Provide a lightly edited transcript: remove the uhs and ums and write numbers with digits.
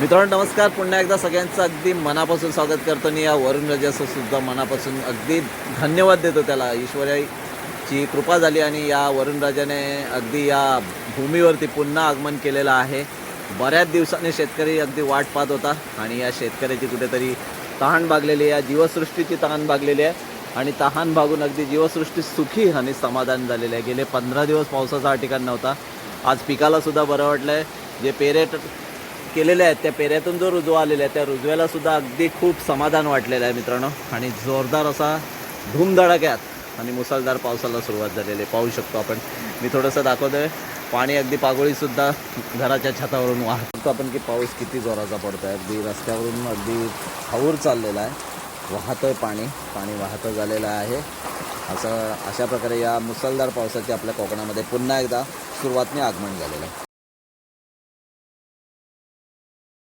मित्रांनो नमस्कार. पुन्हा एकदा सगळ्यांचं अगदी मनापासून स्वागत करतो आणि या वरुण राजाचं सुद्धा मनापासून अगदी धन्यवाद देतो. त्याला ईश्वराची कृपा झाली आणि या वरुण राजाने अगदी या भूमीवरती पुन्हा आगमन केलेलं आहे. बऱ्याच दिवसांनी शेतकरी अगदी वाट पाहत होता आणि या शेतकऱ्याची कुठेतरी तहान भागलेली आहे, या जीवसृष्टीची तहान भागलेली आहे आणि तहान भागून अगदी जीवसृष्टी सुखी आणि समाधान झालेलं आहे. गेले 15 दिवस पावसाचा हा ठिकाण नव्हता. आज पिकालासुद्धा बरं वाटलं आहे. जे पेरे केलेले आहेत त्या पेऱ्यातून जो रुजवा आलेला आहे त्या रुजव्याला सुद्धा अगदी खूप समाधान वाटलेलं आहे मित्रांनो. आणि जोरदार असा धूमधडाक्यात आणि मुसळधार पावसाला सुरुवात झालेली आहे. पाहू शकतो आपण. मी थोडंसं दाखवतो आहे. पाणी अगदी पागोळीसुद्धा घराच्या छतावरून वाहतो आपण की पाऊस किती जोराचा पडतो आहे. अगदी रस्त्यावरून अगदी हाऊर चाललेला आहे. वाहतं आहे पाणी वाहतं झालेलं आहे. अशा प्रकारे या मुसळधार पावसाचे आपल्या कोकणामध्ये पुन्हा एकदा सुरुवातीने आगमन झालेलं आहे.